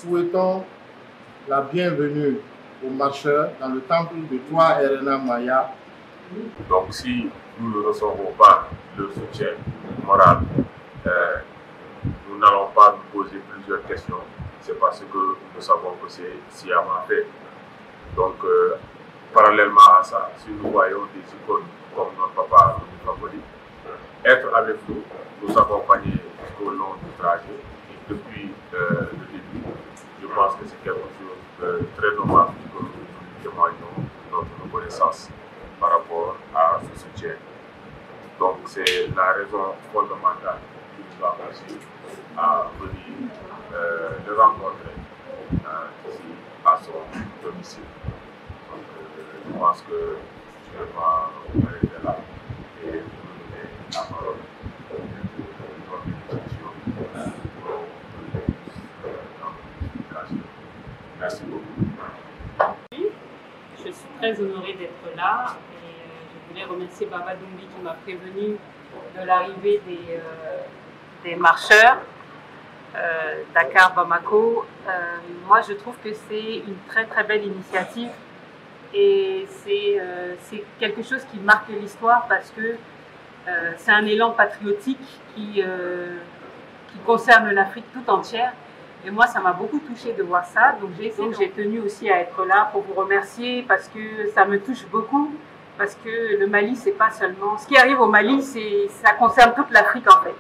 souhaitons la bienvenue aux marcheurs dans le temple de 3RNA Maya. Donc si nous ne recevons pas le soutien moral, nous n'allons pas nous poser plusieurs questions. C'est parce que nous savons que c'est sciemment fait. Donc parallèlement à ça, si nous voyons des icônes comme notre papa Fapoli, être avec nous, nous accompagner jusqu'au long du trajet et depuis le début, je pense que c'est quelque chose de très normal que nous témoignons notre reconnaissance par rapport à ce soutien. Donc c'est la raison fondamentale qui nous a poussé à venir le rencontrer ici à son domicile. Donc je pense que je vais m'arrêter là et vous donner la parole pour notre discussion. Merci beaucoup. Je suis très honorée d'être là et je voulais remercier Baba Doumbie qui m'a prévenu de l'arrivée des marcheurs Dakar-Bamako. Moi, je trouve que c'est une très très belle initiative et c'est quelque chose qui marque l'histoire parce que c'est un élan patriotique qui concerne l'Afrique tout entière. Et moi, ça m'a beaucoup touchée de voir ça. Donc, j'ai tenu aussi à être là pour vous remercier parce que ça me touche beaucoup. Parce que le Mali, c'est pas seulement... Ce qui arrive au Mali, ça concerne toute l'Afrique, en fait.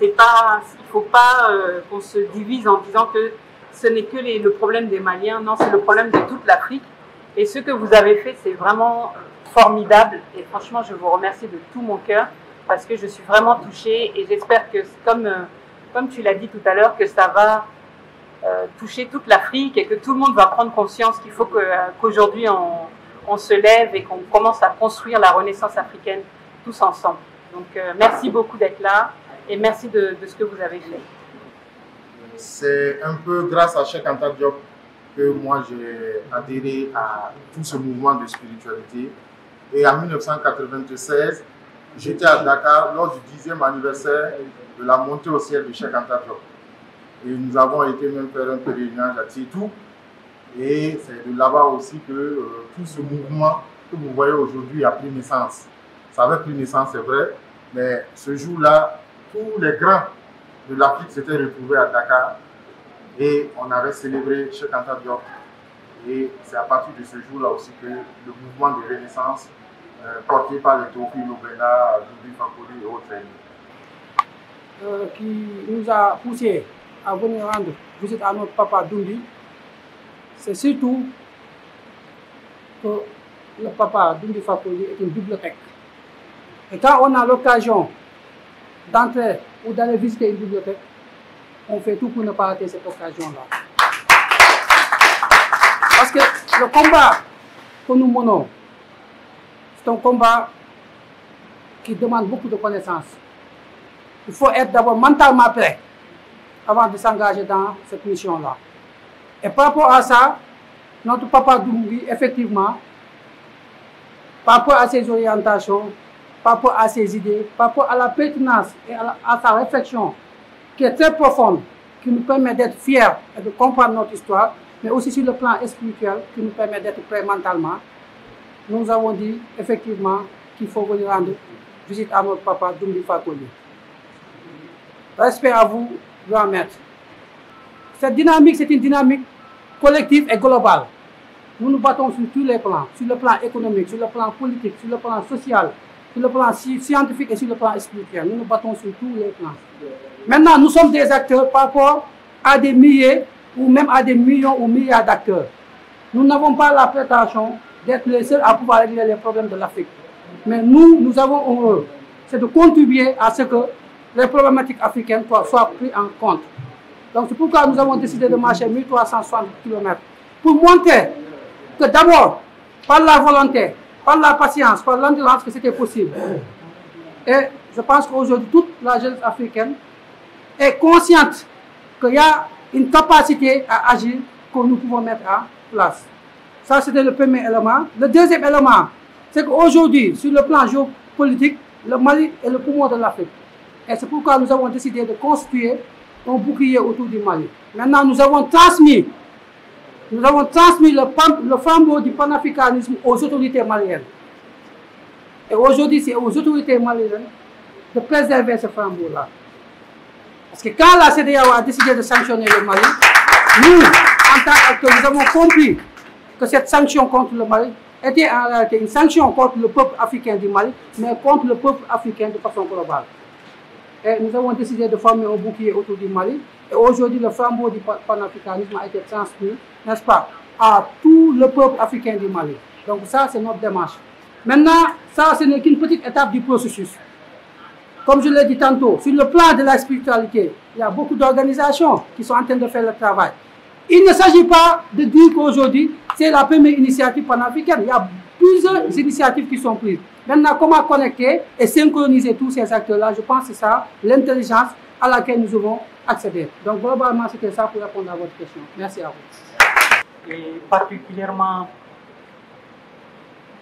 Il ne faut pas qu'on se divise en disant que ce n'est que le problème des Maliens. Non, c'est le problème de toute l'Afrique. Et ce que vous avez fait, c'est vraiment formidable. Et franchement, je vous remercie de tout mon cœur parce que je suis vraiment touchée. Et j'espère que, comme tu l'as dit tout à l'heure, que ça va toucher toute l'Afrique et que tout le monde va prendre conscience qu'il faut qu'aujourd'hui on se lève et qu'on commence à construire la renaissance africaine tous ensemble. Donc merci beaucoup d'être là et merci de ce que vous avez fait. C'est un peu grâce à Cheikh Anta Diop que moi j'ai adhéré à tout ce mouvement de spiritualité. Et en 1996, j'étais à Dakar lors du 10e anniversaire de la montée au ciel de Cheikh Anta Diop. Et nous avons été même faire un pèlerinage à Tietou. Et c'est de là-bas aussi que tout ce mouvement que vous voyez aujourd'hui a pris naissance. Ça avait pris naissance, c'est vrai, mais ce jour-là, tous les grands de l'Afrique s'étaient retrouvés à Dakar et on avait célébré Cheikh Anta Diop. Et c'est à partir de ce jour-là aussi que le mouvement de renaissance porté par les Théophile Obenga, Doumbie Fapoli et autres qui nous a poussé à venir rendre visite à notre papa Doumbie, c'est surtout que le papa Doumbie Fapoli est une bibliothèque. Et quand on a l'occasion d'entrer ou d'aller visiter une bibliothèque, on fait tout pour ne pas rater cette occasion-là. Parce que le combat que nous menons, c'est un combat qui demande beaucoup de connaissances. Il faut être d'abord mentalement prêt avant de s'engager dans cette mission-là. Et par rapport à ça, notre papa Doumbie, effectivement, par rapport à ses orientations, par rapport à ses idées, par rapport à la pertinence et à sa réflexion, qui est très profonde, qui nous permet d'être fiers et de comprendre notre histoire, mais aussi sur le plan spirituel, qui nous permet d'être prêts mentalement, nous avons dit effectivement qu'il faut venir rendre visite à notre papa Doumbie Fapoli. Respect à vous, grand maître. Cette dynamique, c'est une dynamique collective et globale. Nous nous battons sur tous les plans, sur le plan économique, sur le plan politique, sur le plan social, sur le plan scientifique et sur le plan spirituel. Nous nous battons sur tous les plans. Maintenant, nous sommes des acteurs par rapport à des milliers ou même à des millions ou milliards d'acteurs. Nous n'avons pas la prétention d'être les seuls à pouvoir régler les problèmes de l'Afrique. Mais nous avons un rôle, c'est de contribuer à ce que les problématiques africaines soient prises en compte. Donc c'est pourquoi nous avons décidé de marcher 1360 km pour montrer que d'abord, par la volonté, par la patience, par l'endurance, que c'était possible. Et je pense qu'aujourd'hui, toute la jeunesse africaine est consciente qu'il y a une capacité à agir que nous pouvons mettre en place. Ça, c'était le premier élément. Le deuxième élément, c'est qu'aujourd'hui, sur le plan géopolitique, le Mali est le poumon de l'Afrique. Et c'est pourquoi nous avons décidé de constituer un bouclier autour du Mali. Maintenant, nous avons transmis le flambeau du panafricanisme aux autorités maliennes. Et aujourd'hui, c'est aux autorités maliennes de préserver ce flambeau-là. Parce que quand la CEDEAO a décidé de sanctionner le Mali, nous, en tant qu'acteurs, nous avons compris que cette sanction contre le Mali était en réalité une sanction contre le peuple africain du Mali, mais contre le peuple africain de façon globale. Et nous avons décidé de former un bouclier autour du Mali. Et aujourd'hui, le flambeau du panafricanisme a été transmis, n'est-ce pas, à tout le peuple africain du Mali. Donc ça, c'est notre démarche. Maintenant, ça, ce n'est qu'une petite étape du processus. Comme je l'ai dit tantôt, sur le plan de la spiritualité, il y a beaucoup d'organisations qui sont en train de faire le travail. Il ne s'agit pas de dire qu'aujourd'hui, c'est la première initiative panafricaine. Il y a plusieurs initiatives qui sont prises. Maintenant, comment connecter et synchroniser tous ces acteurs-là, je pense que c'est ça, l'intelligence à laquelle nous devons accéder. Donc, globalement, c'était ça pour répondre à votre question. Merci à vous. Et particulièrement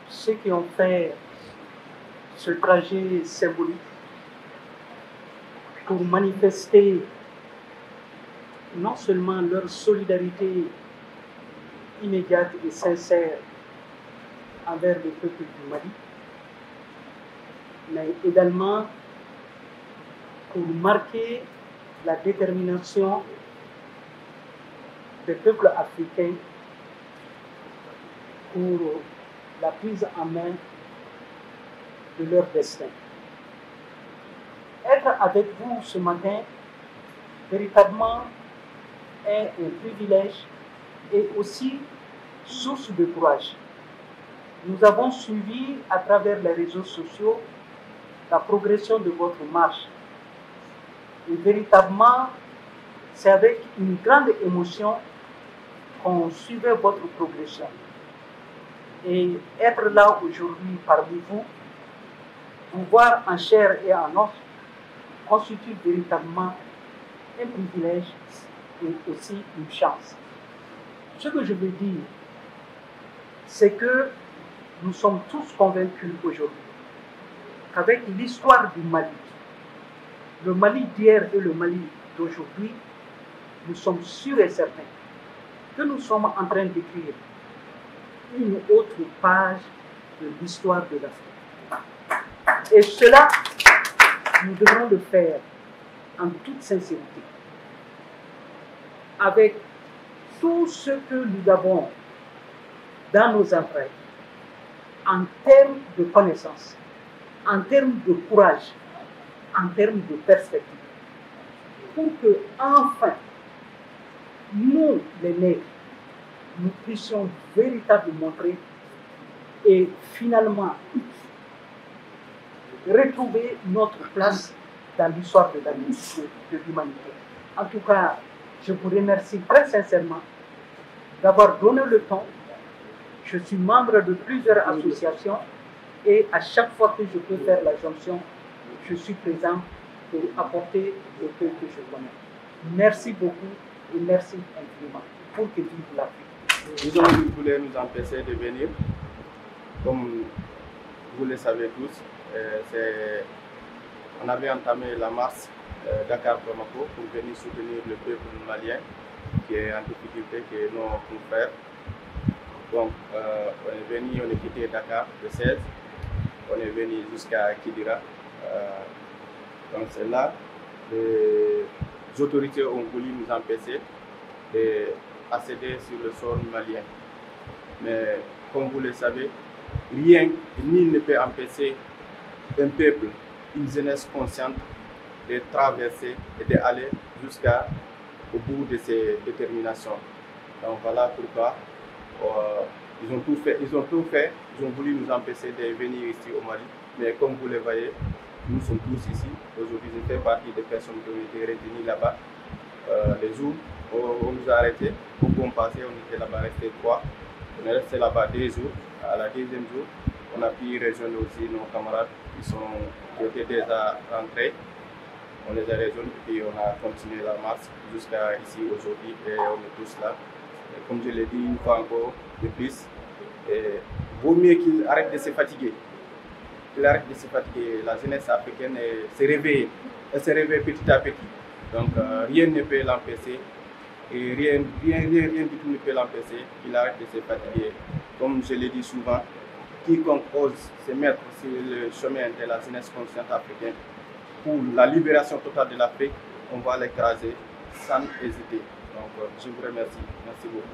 ceux qui ont fait ce trajet symbolique pour manifester non seulement leur solidarité immédiate et sincère envers le peuple du Mali, mais également pour marquer la détermination des peuples africains pour la prise en main de leur destin. Être avec vous ce matin, véritablement, est un privilège et aussi source de courage. Nous avons suivi à travers les réseaux sociaux la progression de votre marche. Et véritablement, c'est avec une grande émotion qu'on suivait votre progression. Et être là aujourd'hui parmi vous, vous voir en chair et en os, constitue véritablement un privilège et aussi une chance. Ce que je veux dire, c'est que nous sommes tous convaincus aujourd'hui qu'avec l'histoire du Mali, le Mali d'hier et le Mali d'aujourd'hui, nous sommes sûrs et certains que nous sommes en train d'écrire une autre page de l'histoire de l'Afrique. Et cela, nous devrons le faire en toute sincérité, avec tout ce que nous avons dans nos entrailles, en termes de connaissances, en termes de courage, en termes de perspective, pour que, enfin, nous, les nègres, nous puissions véritablement montrer et finalement retrouver notre place dans l'histoire de l'humanité. En tout cas, je vous remercie très sincèrement d'avoir donné le temps. Je suis membre de plusieurs associations et à chaque fois que je peux faire la jonction, je suis présent pour apporter le peu que je connais. Merci beaucoup et merci infiniment pour que vive l'Afrique. Disons qu'ils voulaient nous empêcher de venir. Comme vous le savez tous, on avait entamé la marche Dakar-Bamako pour venir soutenir le peuple malien qui est en difficulté, qui est nos confrères. Donc, on est venu, on est quitté Dakar le 16, on est venu jusqu'à Kidira. Donc, c'est là les autorités ont voulu nous empêcher d'accéder sur le sol malien. Mais comme vous le savez, rien, nul ne peut empêcher un peuple, une jeunesse consciente de traverser et d'aller jusqu'au bout de ses déterminations. Donc voilà pourquoi ils ont tout fait, ils ont voulu nous empêcher de venir ici au Mali. Mais comme vous le voyez, nous sommes tous ici. Aujourd'hui, je fais partie des personnes qui ont été retenues là-bas. Les jours où on nous a arrêtés, au bon passé, on était là-bas resté 3. On est resté là-bas 2 jours. À la 2e jour, on a pu rejoindre aussi nos camarades qui étaient déjà rentrés. On les a rejoints et puis on a continué la marche jusqu'à ici aujourd'hui et on est tous là. Et comme je l'ai dit une fois encore de plus, il vaut mieux qu'ils arrêtent de se fatiguer. Qu'ils arrêtent de se fatiguer. La jeunesse africaine se réveille. Elle se réveille petit à petit. Donc rien ne peut l'empêcher et rien du tout ne peut l'empêcher. Il arrête de se fatiguer. Comme je l'ai dit souvent, quiconque ose se mettre sur le chemin de la jeunesse consciente africaine pour la libération totale de l'Afrique, on va l'écraser sans hésiter. Donc je vous remercie. Merci beaucoup.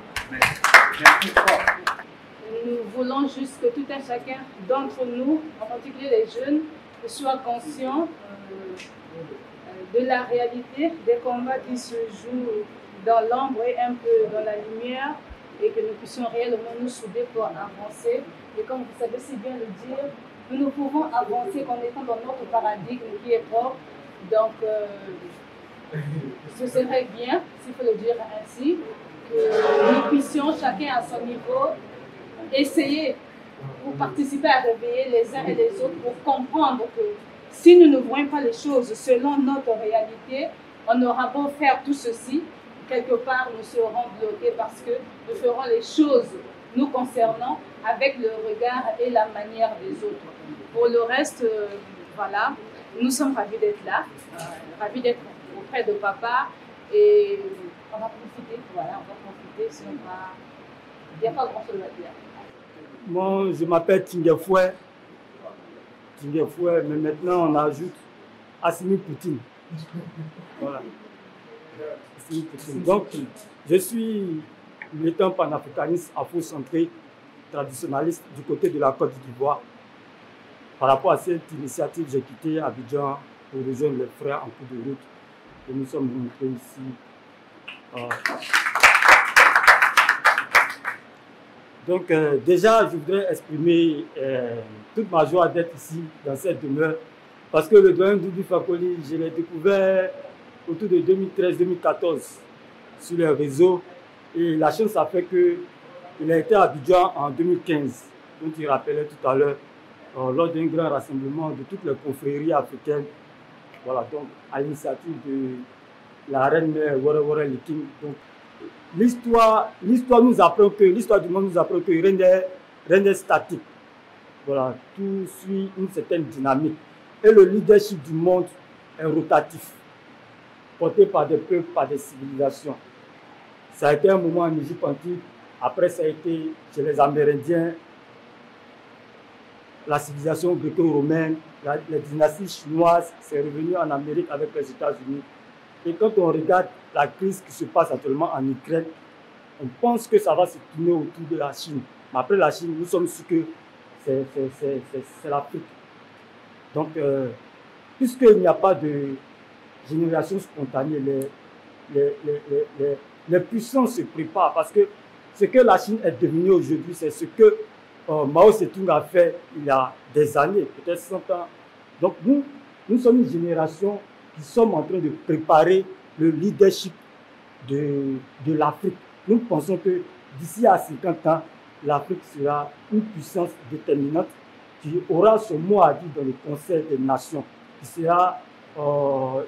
Nous voulons juste que tout un chacun d'entre nous, en particulier les jeunes, soient conscients de la réalité des combats qui se jouent dans l'ombre et un peu dans la lumière, et que nous puissions réellement nous souder pour avancer. Et comme vous savez si bien le dire, nous ne pouvons avancer qu'en étant dans notre paradigme qui est propre. Donc, ce serait bien, s'il faut le dire ainsi, que nous puissions chacun à son niveau essayer pour participer à réveiller les uns et les autres pour comprendre que si nous ne voyons pas les choses selon notre réalité, on aura beau faire tout ceci, quelque part nous serons bloqués parce que nous ferons les choses nous concernant avec le regard et la manière des autres. Pour le reste, voilà, nous sommes ravis d'être là, ravis d'être auprès de papa et on va profiter, voilà, on va profiter, sinon il n'y a pas grand chose à dire. Moi, je m'appelle Tingefoué, mais maintenant on ajoute Assimi Poutine. Voilà. Assimi Poutine. Donc, je suis militant panafricaniste, afro-centré, traditionnaliste du côté de la Côte d'Ivoire. Par rapport à cette initiative, j'ai quitté Abidjan pour rejoindre les frères en cours de route et nous sommes rencontrés ici. Donc déjà, je voudrais exprimer toute ma joie d'être ici, dans cette demeure, parce que le doyen Doudou Fakoli, je l'ai découvert autour de 2013-2014 sur les réseaux, et la chance a fait qu'il a été à Abidjan en 2015, dont il rappelait tout à l'heure, lors d'un grand rassemblement de toutes les confréries africaines, voilà, donc à l'initiative de la reine mère Wara Liking. Donc, l'histoire nous apprend que, l'histoire du monde nous apprend que rien n'est statique. Voilà, tout suit une certaine dynamique. Et le leadership du monde est rotatif, porté par des peuples, par des civilisations. Ça a été un moment en Égypte antique, après ça a été chez les Amérindiens, la civilisation gréco-romaine, les dynasties chinoises, c'est revenu en Amérique avec les États-Unis. Et quand on regarde la crise qui se passe actuellement en Ukraine, on pense que ça va se tourner autour de la Chine. Mais après la Chine, nous sommes sûrs que c'est l'Afrique. Donc, puisqu'il n'y a pas de génération spontanée, les puissances se préparent parce que ce que la Chine est devenue aujourd'hui, c'est ce que Mao Tse-tung a fait il y a des années, peut-être 100 ans. Donc, nous sommes une génération qui sommes en train de préparer le leadership de l'Afrique. Nous pensons que d'ici à 50 ans, l'Afrique sera une puissance déterminante qui aura son mot à dire dans le Conseil des Nations, qui sera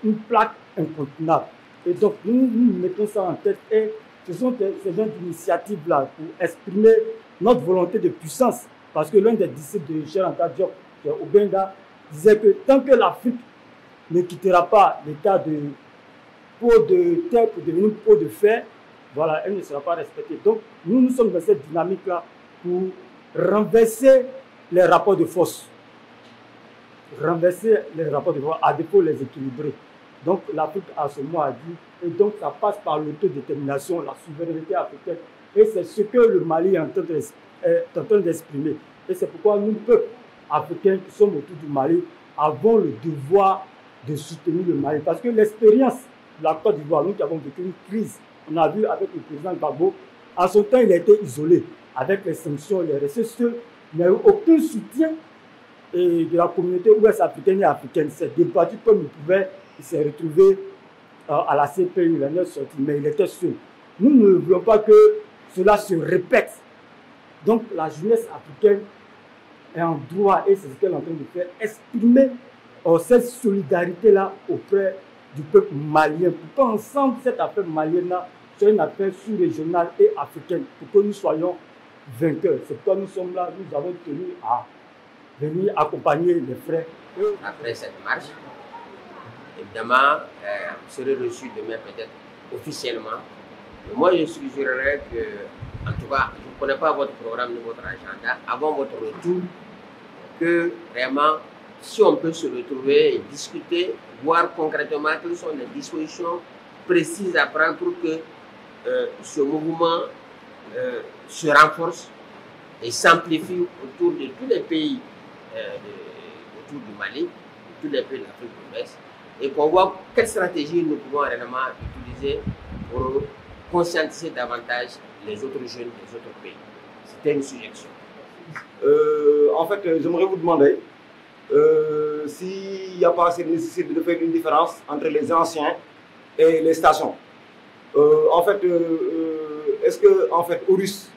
une plaque incontournable. Et donc, nous mettons ça en tête et ce sont ces gens d'initiative-là pour exprimer notre volonté de puissance. Parce que l'un des disciples de Cheikh Anta Diop, Obenga, disait que tant que l'Afrique ne quittera pas l'état de pot de terre pour devenir pot de fer, voilà, elle ne sera pas respectée. Donc, nous sommes dans cette dynamique-là pour renverser les rapports de force. Renverser les rapports de force, à défaut les équilibrer. Donc, l'Afrique a ce mot à dire. Et donc, ça passe par l'autodétermination, la souveraineté africaine. Et c'est ce que le Mali est en train d'exprimer. Et c'est pourquoi nous, peuples africains qui sommes autour du Mali, avons le devoir de soutenir le Mali. Parce que l'expérience de la Côte d'Ivoire, nous qui avons vécu une crise, on a vu avec le président Gbagbo, à son temps, il a été isolé avec les sanctions, les récessions. Il n'y a eu aucun soutien de la communauté ouest-africaine et africaine. Il s'est débattu comme il pouvait, il s'est retrouvé à la CPI, il en est sorti, mais il était seul. Nous ne voulons pas que cela se répète. Donc la jeunesse africaine est en droit, et c'est ce qu'elle est en train de faire, exprimer cette solidarité-là auprès du peuple malien, pour qu'ensemble, cette affaire malienne-là soit une affaire sous-régionale et africaine, pour que nous soyons vainqueurs. C'est pourquoi nous sommes là, nous avons tenu à venir accompagner les frères. Après cette marche, évidemment, serez reçu demain peut-être officiellement. Mais moi, je suggérerais que, en tout cas, je ne connais pas votre programme ni votre agenda, avant votre retour, que vraiment, si on peut se retrouver et discuter, voir concrètement quelles sont les dispositions précises à prendre pour que ce mouvement se renforce et s'amplifie autour de tous les pays autour du Mali, tous les pays de l'Afrique de l'Ouest, et qu'on voit quelle stratégie nous pouvons réellement utiliser pour conscientiser davantage les autres jeunes des autres pays. C'était une suggestion. En fait, j'aimerais vous demander s'il n'y a pas assez de nécessité de faire une différence entre les anciens et les stations. En fait, est-ce que, en fait, Horus,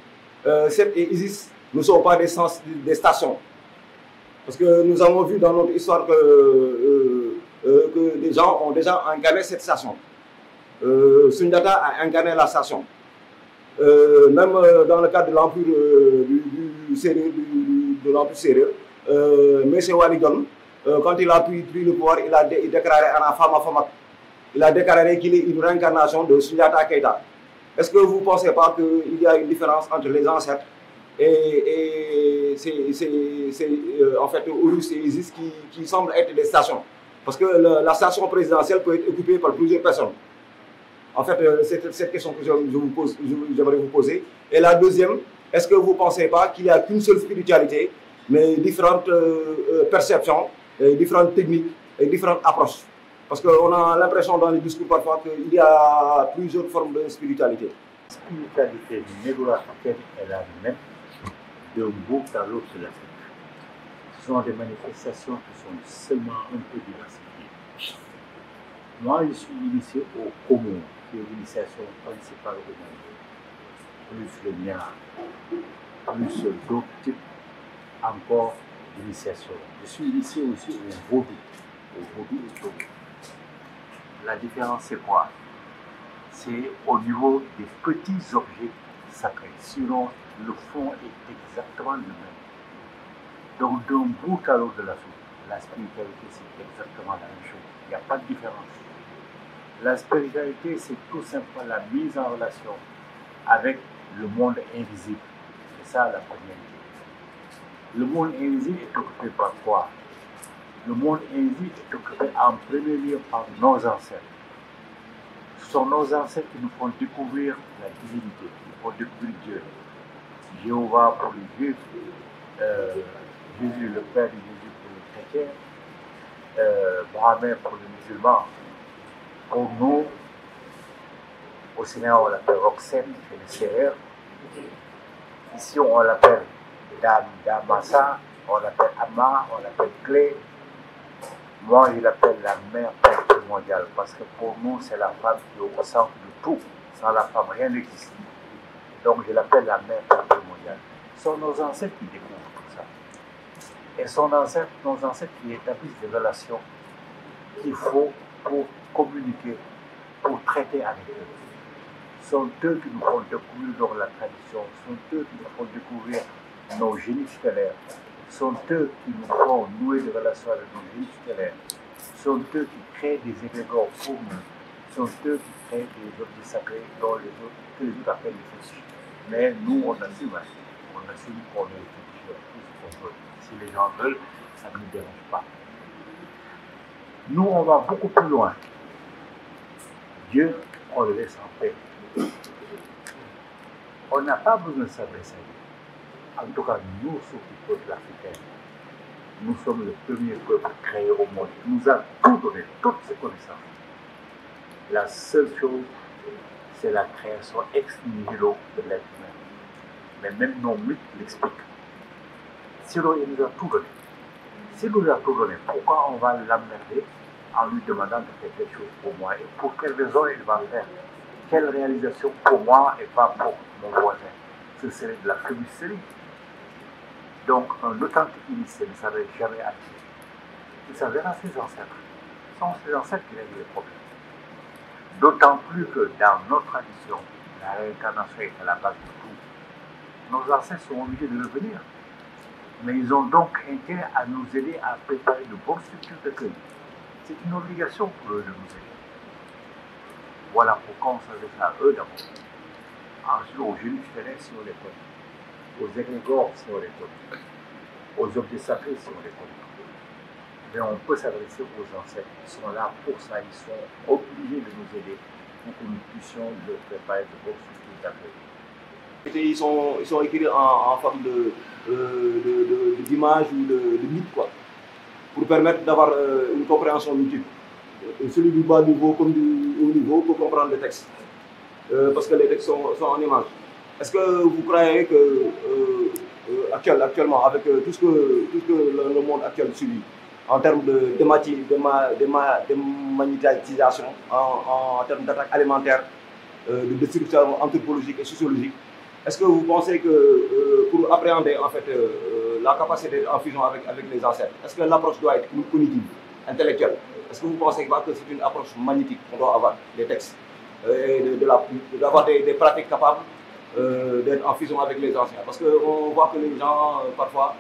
CEP et ISIS ne sont pas des stations? Parce que nous avons vu dans notre histoire que des gens ont déjà incarné cette station. Sundiata a incarné la station. Même dans le cadre de l'empire de l'empire sérieux, M. Walidon, quand il a pris le pouvoir, il a déclaré Anna Fama Famak. Il a déclaré qu'il est une réincarnation de Sundiata Keita. Est-ce que vous ne pensez pas qu'il y a une différence entre les ancêtres et c'est en fait Horus et Isis qui semblent être des stations? Parce que la station présidentielle peut être occupée par plusieurs personnes. En fait, c'est cette question que j'aimerais vous poser. Et la deuxième, est-ce que vous ne pensez pas qu'il n'y a qu'une seule spiritualité, mais différentes perceptions, différentes techniques et différentes approches? Parce qu'on a l'impression dans les discours parfois qu'il y a plusieurs formes de spiritualité. La spiritualité négro-africaine est la même d'un bout à l'autre de l'Afrique. Ce sont des manifestations qui sont seulement un peu diversifiées. Moi, je suis initié au Komo, qui est l'initiation principale au Mali, plus le Nia, plus d'autres types encore d'initiation. Je suis initié aussi au Vodou et Togo. La différence, c'est quoi? C'est au niveau des petits objets sacrés. Sinon, le fond est exactement le même. Donc, d'un bout à l'autre de l'Afrique, la spiritualité, c'est exactement la même chose. Il n'y a pas de différence. La spiritualité, c'est tout simplement la mise en relation avec le monde invisible. C'est ça la première idée. Le monde invisible est occupé par quoi? Le monde invisible est occupé en premier lieu par nos ancêtres. Ce sont nos ancêtres qui nous font découvrir la divinité, qui nous font découvrir Dieu. Jéhovah pour les Juifs, Jésus le Père de Jésus pour les chrétiens, Mohamed pour les musulmans. Pour nous, au Sénégal, on l'appelle Roxen, chez les Sérères. Ici, on l'appelle Damassa, on l'appelle Ama, on l'appelle Clé. Moi, je l'appelle la mère mondiale parce que pour nous, c'est la femme qui est au centre de tout. Sans la femme, rien n'existe. Donc, je l'appelle la mère mondiale. Ce sont nos ancêtres qui découvrent tout ça. Et nos ancêtres qui établissent des relations qu'il faut pour communiquer, pour traiter avec eux. Ce sont eux qui nous font découvrir dans la tradition, ce sont eux qui nous font découvrir nos génies stellaires. Ce sont eux qui nous font nouer des relations avec nos génies stellaires. Ce sont eux qui créent des égrégores pour nous. Ce sont eux qui créent des objets sacrés dont les autres appellent les fétiches. Mais nous, on assume qu'on est féticheurs, tout ce qu'on veut. Si les gens veulent, ça ne nous dérange pas. Nous, on va beaucoup plus loin. Dieu, on le laisse en paix. On n'a pas besoin de s'adresser. En tout cas, nous, surtout le peuple africain, nous sommes le premier peuple créé au monde. Il nous a tout donné, toutes ses connaissances. La seule chose, c'est la création ex nihilo de l'être humain. Mais même nos mythes l'expliquent. Sinon, il nous a tout donné. S'il nous a tout donné, pourquoi on va l'emmerder en lui demandant de faire quelque chose pour moi? Et pour quelle raison il va faire? Quelle réalisation pour moi et pas pour mon voisin? Ce serait de la fumisterie. Donc, un authentique initié ne savait jamais agir. Il s'avère ses ancêtres. Ce sont ses ancêtres qui règlent les problèmes. D'autant plus que dans notre tradition, la réincarnation est à la base de tout. Nos ancêtres sont obligés de revenir. Mais ils ont donc intérêt à nous aider à préparer de bonnes structures de cueil. C'est une obligation pour eux de nous aider. Voilà pourquoi on s'adresse à eux d'abord. Ensuite, aux Géniférés, si on les connaît. Aux égrégores, si on les connaît. Aux objets sacrés, si on les connaît. Mais on peut s'adresser aux ancêtres. Ils sont là pour ça. Ils sont obligés de nous aider pour que nous puissions leur préparer de bonnes structures d'accueil. Ils sont écrits en forme d'image ou de mythe, quoi, pour permettre d'avoir une compréhension multiple. Celui du bas niveau comme du haut niveau pour comprendre le texte. Parce que les textes sont en image. Est-ce que vous croyez que actuellement, avec tout ce que le monde actuel subit, en termes de démagnétisation, en termes d'attaque alimentaire, de destruction anthropologique et sociologique, est-ce que vous pensez que pour appréhender en fait la capacité en fusion avec les ancêtres, est-ce que l'approche doit être cognitive, intellectuelle? Est-ce que vous pensez que c'est une approche magnétique qu'on doit avoir des textes, d'avoir des pratiques capables d'être en fusion avec les anciens? Parce qu'on voit que les gens parfois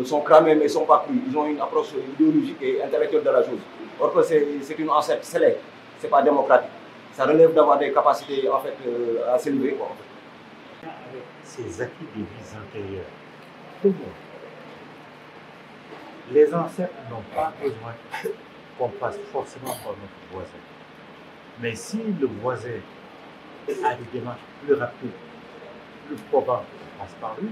sont cramés mais ne sont pas crus. Ils ont une approche idéologique et intellectuelle de la chose. Or que c'est une ancêtre scellée, ce n'est pas démocratique. Ça relève d'avoir des capacités en fait, à s'élever. Avec ces acquis des vies antérieures, tout le monde. Les ancêtres n'ont pas besoin qu'on passe forcément par notre voisin. Mais si le voisin a des démarches plus rapides, plus probantes, passe par lui,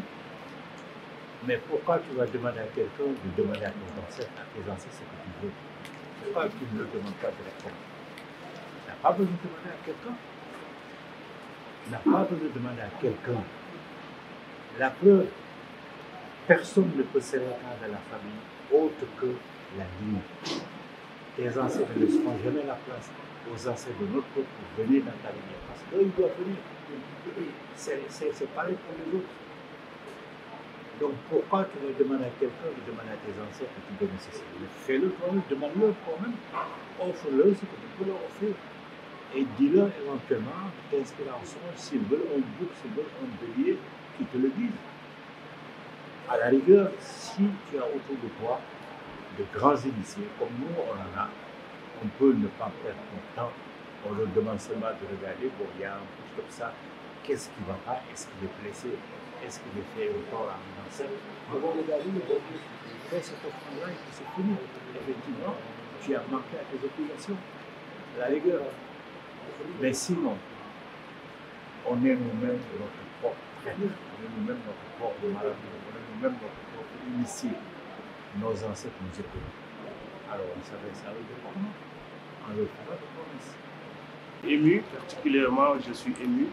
mais pourquoi tu vas demander à quelqu'un de demander à tes ancêtres ce que tu veux? Pourquoi tu ne le demandes pas directement? Tu n'as pas besoin de demander à quelqu'un. Tu n'as pas besoin de demander à quelqu'un. La preuve, personne ne peut s'élever dans la famille autre que la ligne. Tes ancêtres ne seront jamais la place aux ancêtres de notre peuple pour venir dans ta lignée. Parce qu'eux, ils doivent venir. C'est pareil pour les autres. Donc pourquoi tu veux demander à quelqu'un de demander à tes ancêtres que tu bénéficies? Fais-le toi-même, demande-leur toi-même. Offre-leur ce que tu peux leur offrir. Et dis-leur éventuellement, d'inspiration, s'ils veulent un bouc, s'ils veulent un bélier, qu'ils te le disent. À la rigueur, si tu as autour de toi de grands initiés, comme nous on en a, on peut ne pas perdre ton temps. On leur demande seulement de regarder, bon, il y a un truc comme ça, qu'est-ce qui ne va pas? Est-ce qu'il est blessé? Est-ce qu'il est fait un tort à un ancêtre? On va regarder le bon Dieu. Fais cette offrande-là et puis c'est fini. Effectivement, tu as manqué à tes obligations. À la rigueur. Mais sinon, on est nous-mêmes notre propre traître. On est nous-mêmes notre propre maladie. On est nous-mêmes notre propre initié. Nos ancêtres nous écoutent. Alors on s'adresse à eux de comment? En leur faisant de promesses. Ému, particulièrement, je suis ému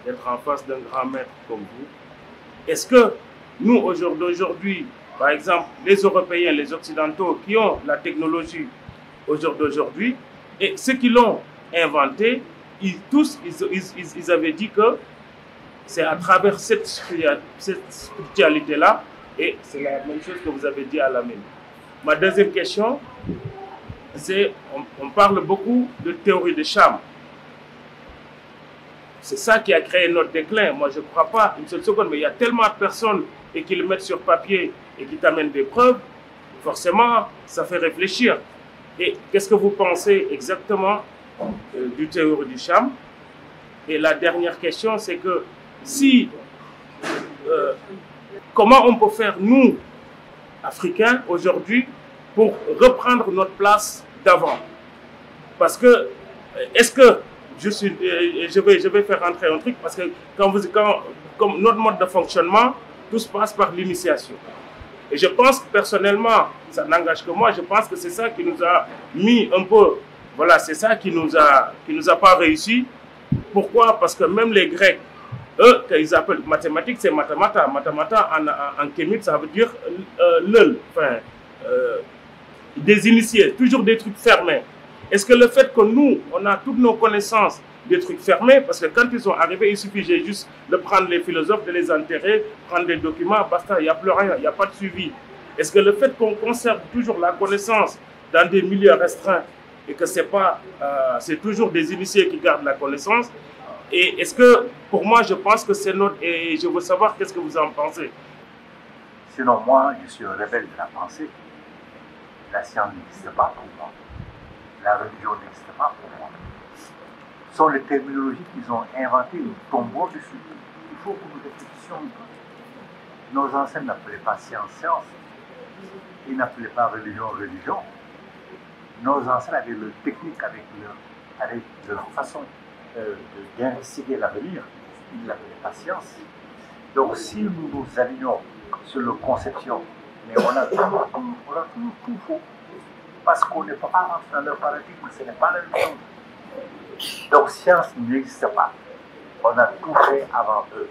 d'être en face d'un grand maître comme vous. Est-ce que nous, aujourd'hui, par exemple, les Européens, les Occidentaux qui ont la technologie d'aujourd'hui, et ceux qui l'ont inventé, ils avaient dit que c'est à travers cette spiritualité-là, et c'est la même chose que vous avez dit à la mine. Ma deuxième question, c'est, on parle beaucoup de théorie de Cham. C'est ça qui a créé notre déclin. Moi, je ne crois pas une seule seconde, mais il y a tellement de personnes et qui le mettent sur papier et qui t'amènent des preuves, forcément, ça fait réfléchir. Et qu'est-ce que vous pensez exactement du théorie du Cham? Et la dernière question, c'est que si, comment on peut faire, nous, Africains, aujourd'hui, pour reprendre notre place d'avant? Parce que, est-ce que je vais faire rentrer un truc, parce que comme notre mode de fonctionnement, tout se passe par l'initiation. Et je pense que personnellement, ça n'engage que moi, je pense que c'est ça qui nous a mis un peu, voilà, c'est ça qui nous a pas réussi. Pourquoi? Parce que même les Grecs, eux, qu'ils appellent mathématiques, c'est mathemata. Mathemata en kémique, ça veut dire enfin, des initiés, toujours des trucs fermés. Est-ce que le fait que nous, on a toutes nos connaissances des trucs fermés, parce que quand ils sont arrivés, il suffisait juste de prendre les philosophes, de les enterrer, prendre des documents, basta, il n'y a plus rien, il n'y a pas de suivi. Est-ce que le fait qu'on conserve toujours la connaissance dans des milieux restreints et que c'est toujours des initiés qui gardent la connaissance, et est-ce que, pour moi, je pense que c'est notre... Et je veux savoir qu'est-ce que vous en pensez. Sinon, moi, je suis un rebelle de la pensée. La science n'existe pas pour moi. La religion n'existe pas pour moi. Ce sont les terminologies qu'ils ont inventées, nous tombons dessus. Il faut que nous réfléchissions. Nos ancêtres n'appelaient pas science, science. Ils n'appelaient pas religion, religion. Nos ancêtres avaient leur technique, avec leur façon d'investiguer l'avenir. Ils ne l'appelaient pas science. Donc si nous nous alignons sur leur conception, mais on a toujours tout faux. Parce qu'on ne peut pas rentrer dans leur paradigme, ce n'est pas la même chose. Donc science n'existe pas. On a tout fait avant eux.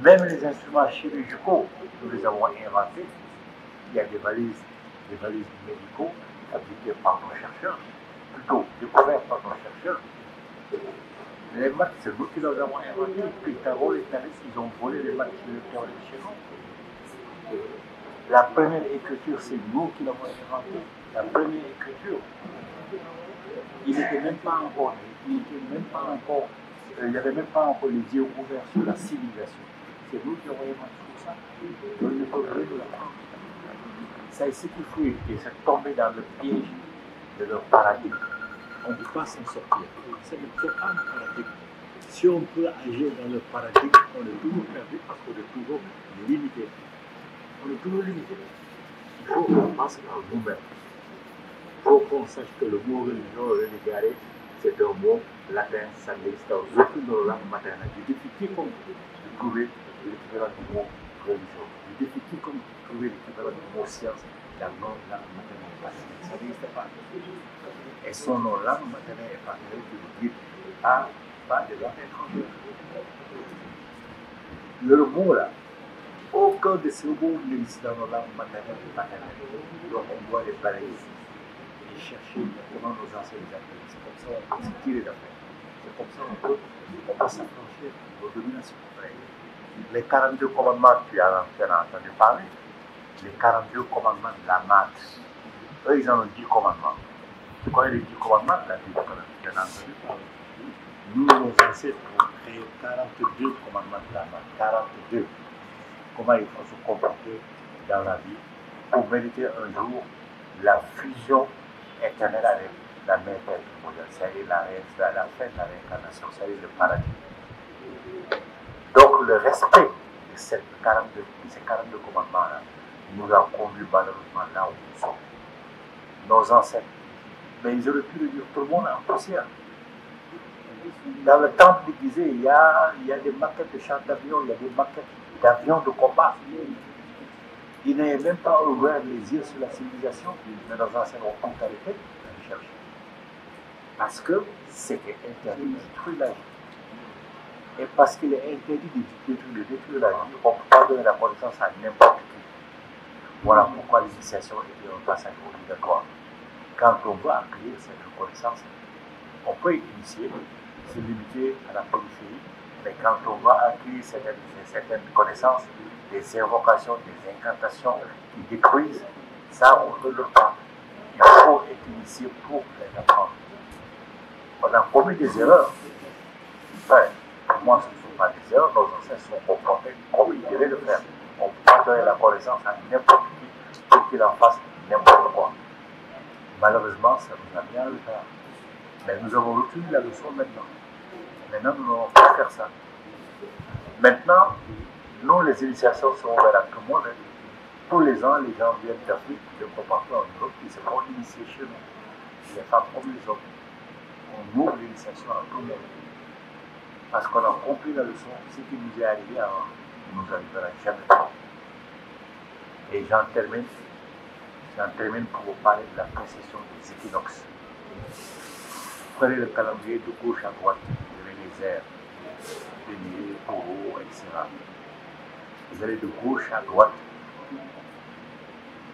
Même les instruments chirurgicaux, nous les avons inventés. Il y a des valises médicaux fabriquées par nos chercheurs, plutôt découvertes par nos chercheurs. Les maths, c'est nous qui les avons inventées. Pythagore et Thalès, ils ont volé les maths chez nous. La première écriture, c'est nous qui l'avons inventée. La première écriture, il n'était même pas encore, il n'y avait même pas encore les yeux ouverts sur la civilisation. C'est nous qui avons inventé tout ça. Donc il faut nous l'apprendre. C'est ce qu'il faut éviter, c'est tomber dans le piège de leur paradigme. On ne peut pas s'en sortir. Ce n'est pas un paradigme. Si on peut agir dans le paradigme, on est toujours perdu parce qu'on est toujours limité. On est toujours limité. Il faut qu'on passe par nous-mêmes. Il faut qu'on sache que le mot religion, religare, c'est un mot latin, ça n'existe dans aucune de nos langues maternelles. Il défie quiconque de trouver l'équivalent du mot religion. Il défie quiconque de trouver l'équivalent du mot science dans nos langues maternelles. Ça n'existe pas. Et sont nos langues maternelles et partenaires qui nous guident à pas de langues étrangères. Le mot là, aucun de ces mots n'existe dans nos langues maternelles et partenaires. Donc on doit les balayer et chercher comment nos anciens les appellent. C'est comme ça qu'on peut se tirer d'affaire. C'est comme ça qu'on peut s'affranchir de nos dominations. Les 42 commandements, tu as entendu parler. Les 42 commandements de la maths. Eux, ils en ont 10 commandements. Tu connais les 10 commandements de la Bible, tu en as entendu parler. Nous, nos ancêtres, ont créé 42 commandements de la maths. 42. Comment il faut se comporter dans la vie pour mériter un jour la fusion éternelle avec la mère mondiale. C'est-à-dire la fin de la réincarnation, c'est-à-dire le paradis. Donc le respect de ces 42 commandements-là nous a conduit malheureusement là où nous sommes. Nos ancêtres, mais ils auraient pu le dire tout le monde en poussière. Dans le temple déguisé, il y a des maquettes de chars d'avion, il y a des maquettes d'avions de combat. Ils n'avaient même pas ouvert les yeux sur la civilisation, mais nos anciens ont tout arrêté de chercher. Parce que c'était interdit de détruire la vie. Et parce qu'il est interdit de détruire la vie, on ne peut pas donner la connaissance à n'importe qui. Voilà pourquoi l'initiation était un passage obligatoire. Quand on veut accueillir cette reconnaissance, on peut initier, se limiter à la périphérie, mais quand on va accueillir certaines connaissances, des invocations, des incantations qui détruisent, ça on ne peut pas. Il faut être initié pour les apprendre. On a commis des erreurs. Enfin, pour moi, ce ne sont pas des erreurs, nos ancêtres sont comportés comme ils devaient le faire. On ne peut pas donner la connaissance à n'importe qui pour qu'il en fasse n'importe quoi. Malheureusement, ça nous a mis en retard. Mais nous avons retenu la leçon maintenant. Maintenant, nous n'allons pas faire ça. Maintenant, nous, les initiations sont ouvertes à tout le monde. Tous les ans, les gens viennent d'Afrique, de partout en Europe, ils se font initier chez nous. Les femmes comme les hommes. On ouvre l'initiation à tout le monde. Parce qu'on a compris la leçon, ce qui nous est arrivé avant, ne nous arrivera jamais. Et j'en termine pour vous parler de la précession des équinoxes. Prenez le calendrier de gauche à droite, vous avez les airs, bélier, taureau, etc. Vous allez de gauche à droite.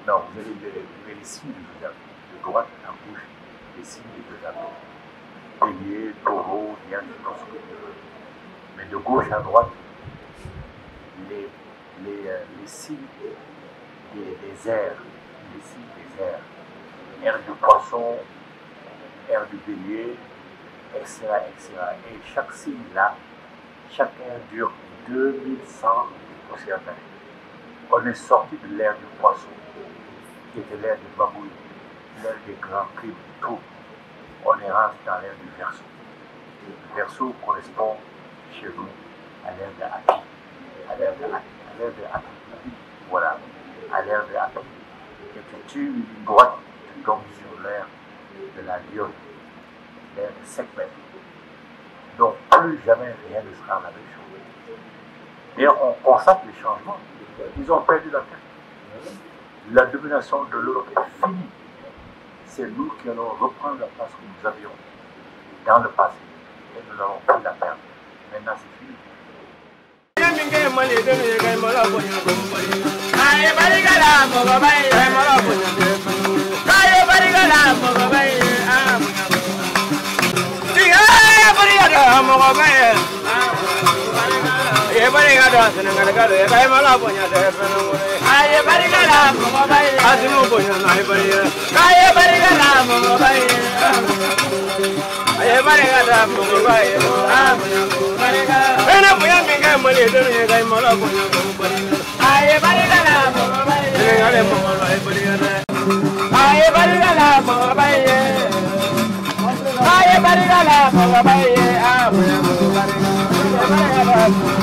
Non, vous avez les signes du zodiaque. De droite à gauche, les signes du zodiaque. Bélier, taureau, lion, tout ce que vous voulez. Mais de gauche à droite, les signes des airs. Les signes des airs. Air du poisson, air du bélier, etc., etc. Et chaque signe là, chaque air dure 2100 océans d'années. On est sorti de l'ère du poisson. qui était l'ère des babouilles, l'ère des grands crimes, tout. On est rentré dans l'ère du Verseau. Et le Verseau correspond chez nous à l'ère de Haki. À l'ère de Haki. Voilà, à l'ère de Haki. Et tu tues une droite, tu tombes sur l'ère de la lionne, l'ère de Sekhmet. Donc plus jamais rien ne sera la même chose. Et on constate les changements. Ils ont perdu la tête. La domination de l'Europe est finie. C'est nous qui allons reprendre la place que nous avions dans le passé. Et nous n'allons plus la perdre. Maintenant, c'est fini. Bye.